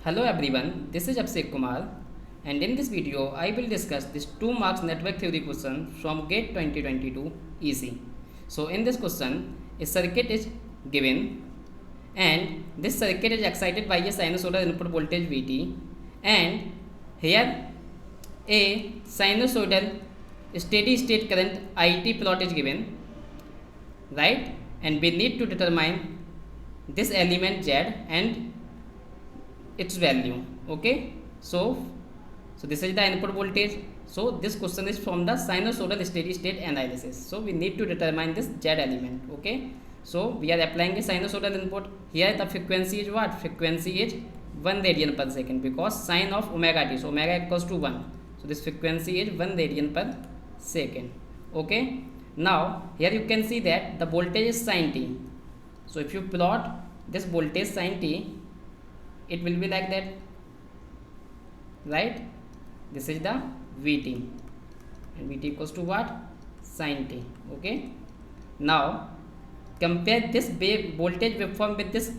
Hello everyone, this is Abhishek Kumar, and in this video I will discuss this 2 marks network theory question from GATE 2022 EC. So in this question, a circuit is given and this circuit is excited by a sinusoidal input voltage Vt, and here a sinusoidal steady state current It plot is given, right? And we need to determine this element Z and its value. Okay, so this is the input voltage. So this question is from the sinusoidal steady state analysis, so we need to determine this Z element. Okay, so we are applying a sinusoidal input. Here the frequency is what? Frequency is 1 radian per second, because sine of omega t, so omega equals to 1, so this frequency is 1 radian per second. Okay, now here you can see that the voltage is sin t. So if you plot this voltage sin t, it will be like that, right? This is the Vt, and Vt equals to what? Sin t. Okay, now compare this voltage waveform with this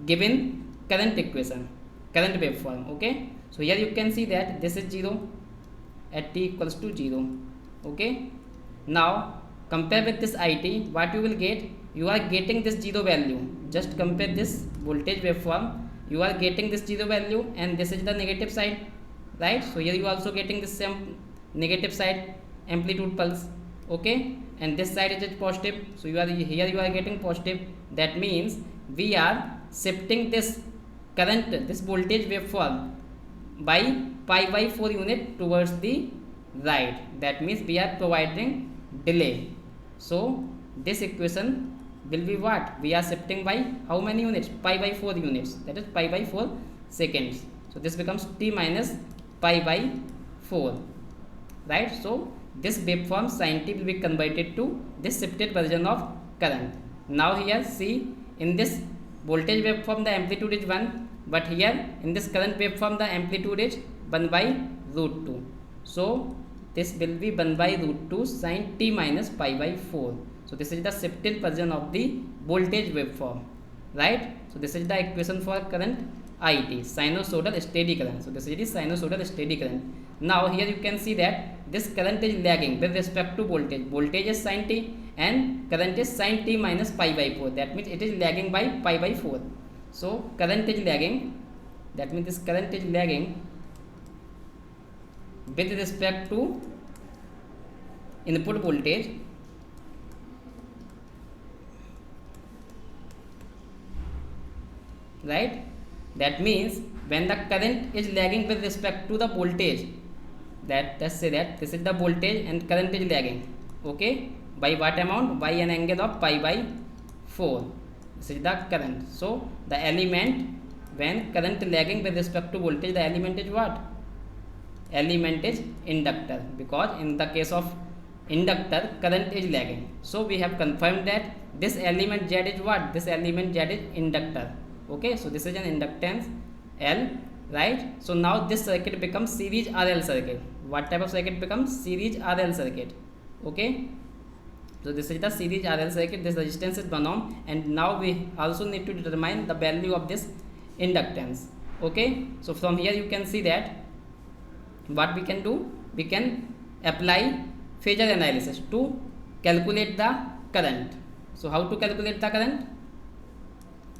given current equation, current waveform. Okay, so here you can see that this is 0 at t equals to 0. Okay, now compare with this It, what you will get? You are getting this 0 value. Just compare this voltage waveform, you are getting this 0 value, and this is the negative side, right? So here you are also getting this same negative side amplitude pulse. Okay, and this side is positive, so you are here you are getting positive. That means we are shifting this current, this voltage waveform by pi by 4 unit towards the right. That means we are providing delay. So this equation will be what? We are shifting by how many units? Pi by 4 units, that is pi by 4 seconds. So this becomes t minus pi by 4, right? So this waveform sin t will be converted to this shifted version of current. Now here see, in this voltage waveform the amplitude is 1, but here in this current waveform the amplitude is 1 by root 2. So this will be 1 by root 2 sin t minus pi by 4. So this is the shifted version of the voltage waveform, right? So this is the equation for current It, sinusoidal steady current. So this is the sinusoidal steady current. Now here you can see that this current is lagging with respect to voltage. Voltage is sin t and current is sin t minus pi by 4. That means it is lagging by pi by 4. So current is lagging. That means this current is lagging with respect to input voltage, right? That means when the current is lagging with respect to the voltage, let's say that this is the voltage and current is lagging. Okay, by what amount? By an angle of pi by 4. This is the current. So the element, when current lagging with respect to voltage, the element is what? Element is inductor, because in the case of inductor current is lagging. So we have confirmed that this element Z is what? This element Z is inductor. Okay, so this is an inductance L, right? So now this circuit becomes series RL circuit. What type of circuit becomes? Series RL circuit. Okay, so this is the series RL circuit. This resistance is 1 ohm, and now we also need to determine the value of this inductance. Okay, so from here you can see that what we can do, we can apply phasor analysis to calculate the current. So how to calculate the current?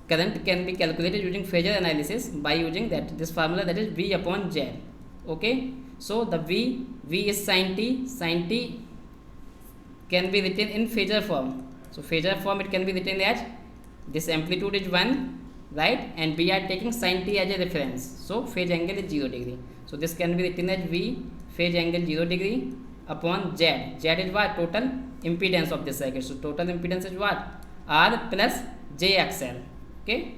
Current can be calculated using phasor analysis by using that this formula, that is V upon Z. Okay, so the V is sin t. Sin t can be written in phasor form. So phasor form it can be written as this amplitude is 1, right? And we are taking sin t as a reference. So phase angle is 0 degree. So this can be written as V phase angle 0 degree upon Z. Z is what? Total impedance of this circuit. So total impedance is what? R plus jXL. Okay,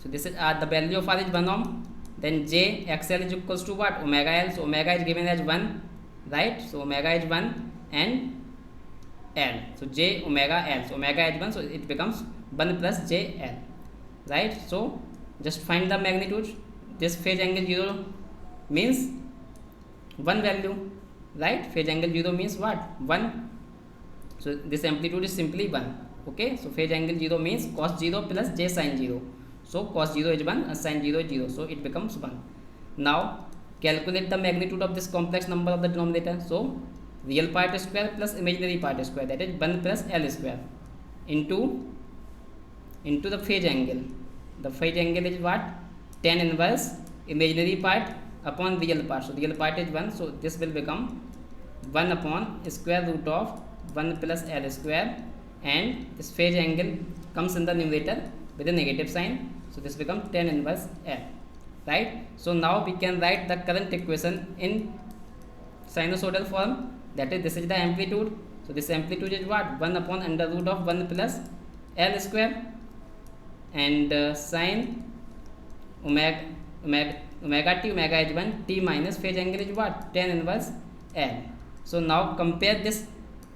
so this is the value of R is 1 ohm, then jXL is equals to what? Omega L. So omega is given as 1, right? So omega is 1 and L, so j omega L. So omega is 1, so it becomes 1 plus jL, right? So just find the magnitude. This phase angle 0 means 1 value, right? Phase angle 0 means what? 1. So this amplitude is simply 1. Okay, so phase angle 0 means cos 0 plus j sin 0. So cos 0 is 1 and sin 0 is 0. So it becomes 1. Now calculate the magnitude of this complex number of the denominator. So real part square plus imaginary part square, that is 1 plus L square into the phase angle. The phase angle is what? Tan inverse imaginary part upon real part. So real part is 1. So this will become 1 upon square root of 1 plus L square, and this phase angle comes in the numerator with a negative sign. So this becomes tan inverse L, right? So now we can write the current equation in sinusoidal form, that is this is the amplitude. So this amplitude is what? 1 upon under root of 1 plus L square, and sin omega t, omega is 1, t minus phase angle is what? Tan inverse L. So now compare this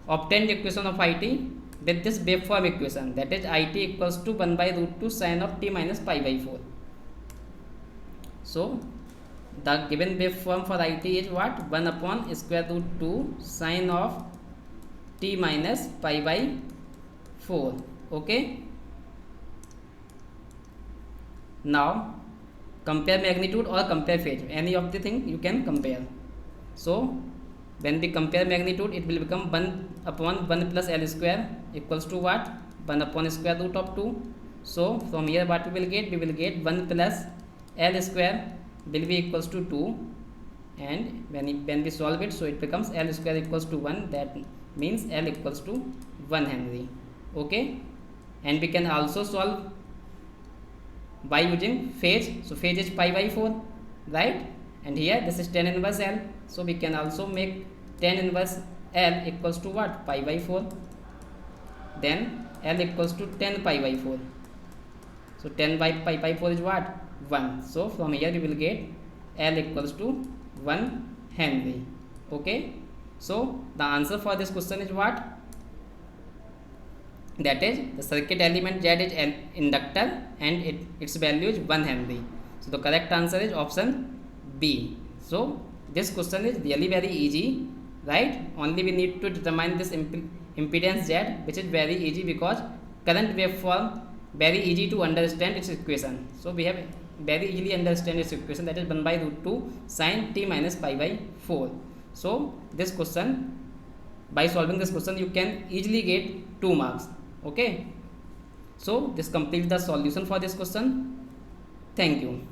obtained equation of it with this waveform equation, that is it equals to 1 by root 2 sin of t minus pi by 4. So the given waveform for it is what? 1 upon square root 2 sin of t minus pi by 4. Okay. Now compare magnitude or compare phase, any of the thing you can compare. So when we compare magnitude, it will become 1 upon 1 plus L square equals to what? 1 upon square root of 2. So from here what we will get? We will get 1 plus L square will be equals to 2, and when we solve it, so it becomes L square equals to 1, that means L equals to 1 Henry. Okay, and we can also solve by using phase. So phase is pi by 4, right? And here this is tan inverse L, so we can also make tan inverse L equals to what? Pi by 4. Then L equals to 10 pi by 4. So 10 by pi by 4 is what? 1. So from here we will get L equals to 1 Henry. Okay. So the answer for this question is what? That is, the circuit element Z is an inductor and its value is 1 Henry. So the correct answer is option B. So this question is really very easy, right? Only we need to determine this impedance Z, which is very easy because current waveform very easy to understand its equation. So we have very easily understand its equation, that is 1 by root 2 sin t minus pi by 4. So this question, by solving this question, you can easily get 2 marks. Okay. So this completes the solution for this question. Thank you.